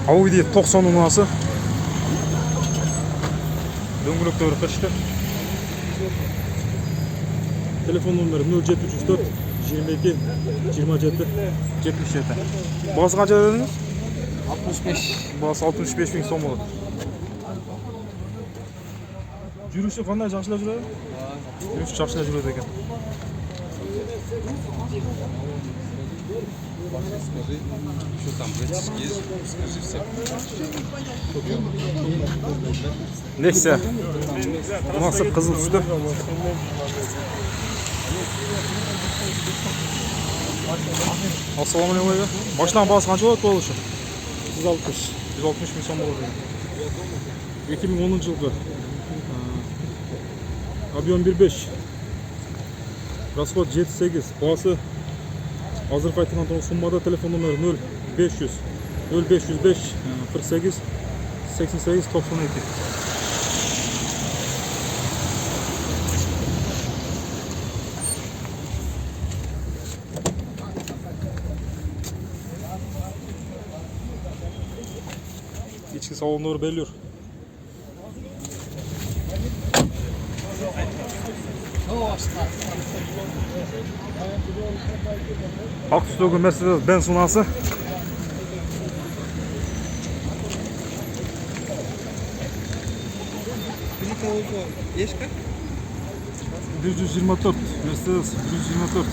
Audi 90 numarası. Döngülöktörü kaçtı. Telefon numarı 0704 22 27 77. Bazı kaça dediniz? 65. Bazı 65 bin son olur. Жүрүшү кандай жакшылап жүрөбү? Жүрүш жакшылап жүрөт экен. Скажи, что там, есть, скажи все. Nexia. Nasıl kızıl düştü? Assalamu alaikum. Baştan bazı kaç olarak oluşu? 160. 160 bin son olur. 2010 yılғы. Объем 1.5. Расход 7.8. Бағасы азыр айтылған суммада телефон номері 0500 0505 48 88 92. İçki salonları belliyor. Ак түстөгү Mercedes Benz унасы. Ешка? 124 Mercedes 124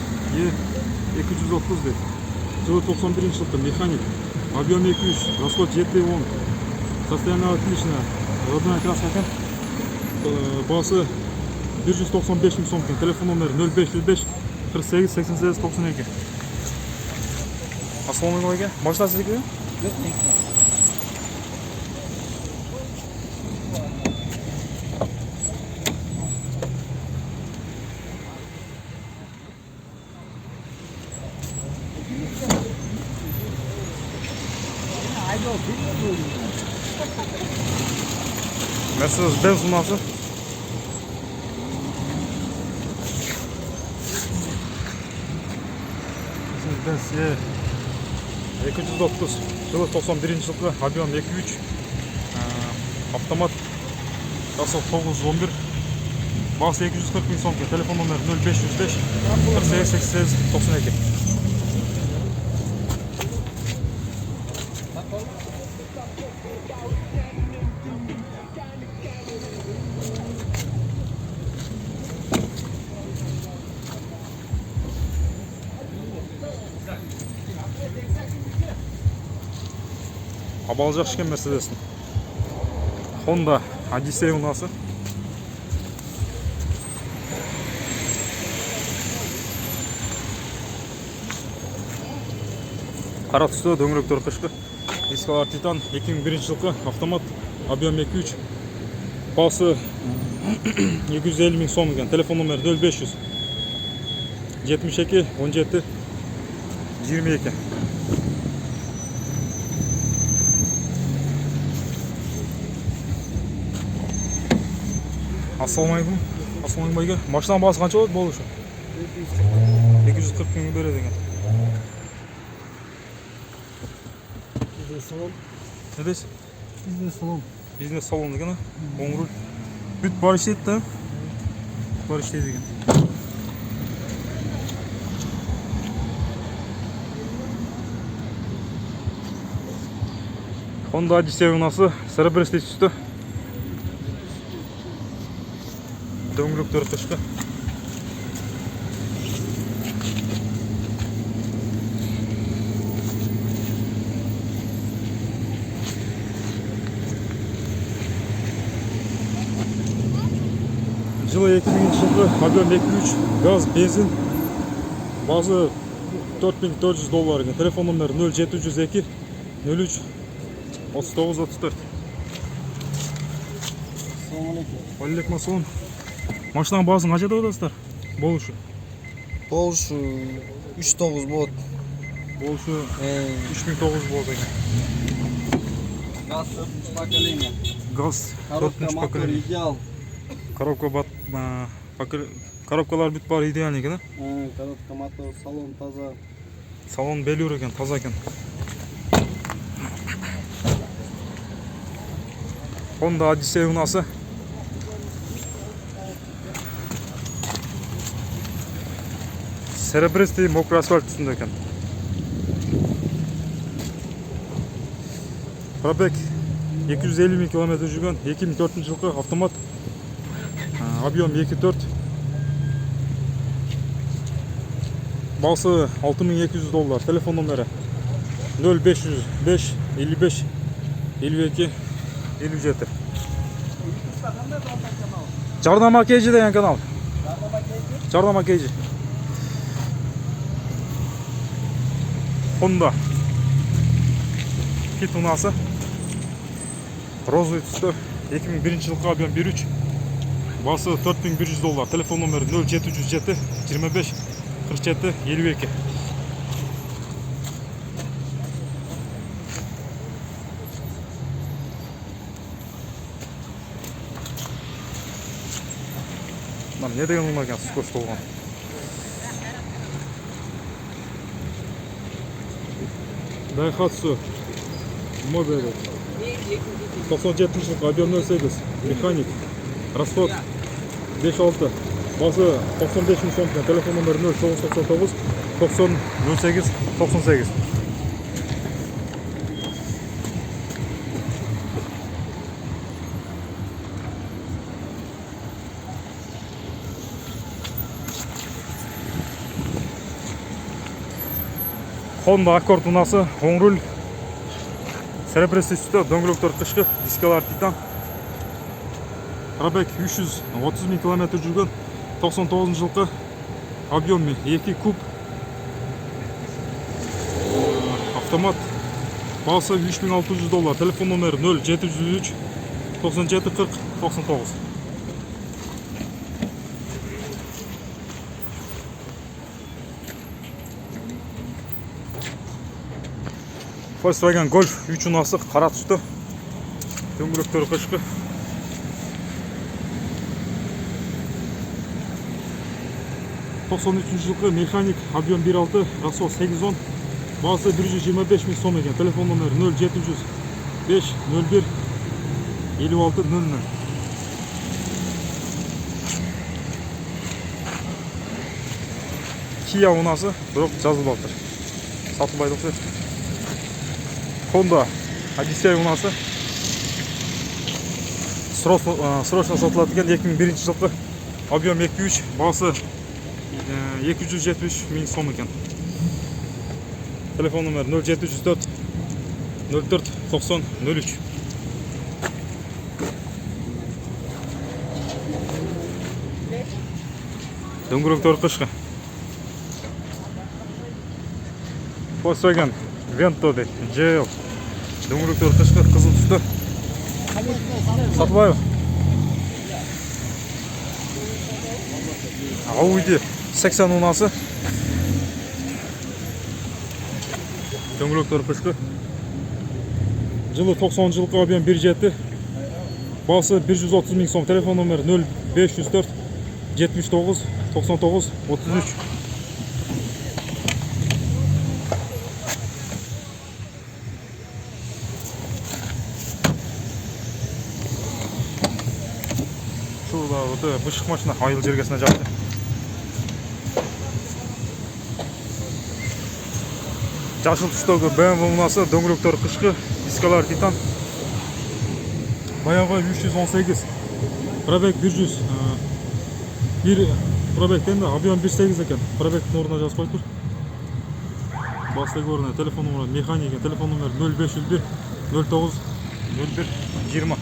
E230 deydi. Жылы 91 жылғы механик. Объем 2.3, расход 7.10. Состояние отличное. Родная краска екен. Бағасы 195 мың сом екен. Телефон номері 0505 48 88 92. Ассалаумағалейкум. Машина сіздікі? Жоқ, Mercedes Benz unası. Mercedes Benz E230 жылы 91 жылғы объем 2.3 автомат жасыл 911 бағасы 240 мың сом. Телефон номері 0505 48 88 92. Абалы жақсы екен Mercedes'in. Honda Odyssey унасы. Қара түсті дөңгелектер қышқы. Дискалар Титан 2001 жылғы автомат. Объем 2.3. Бағасы 250 мың сом екен. Телефон номері 0500 72 17 22. Ассалаумағалейкум. Ассалаумағалейкум. Машинаның бағасы қанша болады болушы? 240 мың береді екен. Бизнес-салон. Не дейсіз? Бизнес-салон. Бизнес-салон деген, оң руль. Бүт бар іштейді да? Бар іштейді екен. Honda Odyssey унасы серебристый түсті. Дөңгелектері қышқы. Жылы 2000 жылғы объем 2.3 газ, бензин. Бағасы $4400 екен. Телефон номері 0702 03 39 34. Ассалаумағалейкум. Алейкум ассалам. Машинаның бағасын қанша деп отырсыздар? Болушы. Болушу 3.9 болады. Болушы 3900 болады екен. Газ 4 поколение. Газ Коробка 4 мотор поколение. идеал. Коробкалар бүт бар идеальный екен. Коробка мотор, салон таза. Салон белюр екен, таза екен. Honda Odyssey unası. Серебристый мокрый асфальт üstünde ekan. Пробег 250 000 km жүрген 2004 жылғы автомат. Объем 2.4. Бағасы $6200. Телефон номері 0505 55 52 57. Жарнама кейжі деген канал. Жарнама кейжі. Honda Fit unası. Розовый түсті. 2001 жылғы объем 1.3. Басы $4100. Телефон номері 0707 25 47 52. Не деген ұнар екен, скорость болған. Daihatsu Mobile 97 жылғы объем 08, механик, расход 5.6, басы 95 000 сом, телефон номері 0999 90 08 98. Honda Accord unası, оң руль, серебристый үсті, дөңгелектер қышқы, дискалар титан. Пробег 330 000 km жүрген, 99 жылғы, объем 2 куб, автомат, басы $3600. Телефон номері 0703 97 40 99. Volkswagen Golf 3 unасы, қара түсті, дөңгелектері қышқы. жылғы механик, объем 1.6, расход 810, басы 125 000 сом екен. Телефон номері 0705 01 56 00. Kia унасы, бірақ жазылып жатыр. Сатылмайды ұқсайды. Honda Odyssey унасы. Срочно сатылады екен, 2001 жылғы, объем 2.3, басы 273 000 сом екен. Телефон номері 0704 04 90 03. Дөңгелектері қышқы. Volkswagen Vento дейді, GL. Дөңгелектері қышқы, қызыл түсті. Сатылбаев. Audi 80 унасы. Дөңгелектері қышқы. Жылы 90 жылғы, объем 1.7. Басы 130 000 сом. Телефон номері 0504 79 99 33. Şurada bışık maşına hayıl jergesine жатты. Жасыл түстегі BMW унасы, дөңгелектері қышқы, дискалар титан. Баяғы 318. Пробег 100. Пробегтен де объем 1.8 екен. Пробегтің орнына жазып қойып тұр. Бастығы орнына телефон номері механик, телефон номері 0501 09 01 20.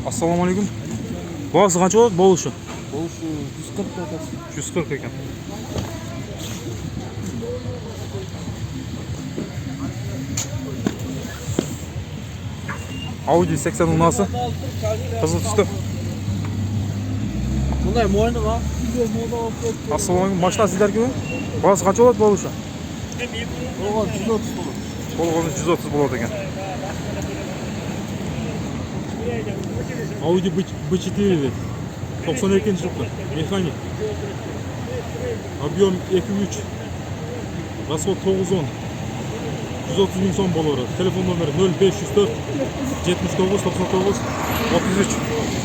Ассаламалейкум. Бағасы қанша болады болушы? Болушы 140 140 екен. Audi 80 унасы. Қызыл түсті. Бұндай мойны ма? Ассаламалейкум. Машина сіздерге ме? Бағасы қанша болады болушы? Болған 130 болады. Болған 130 болады екен. Audi B4 дейді. 92 жылғы. Механик. Объем 2.3. Расход 910. 130 000 сом болары. Телефон номері 0504 79 99 33.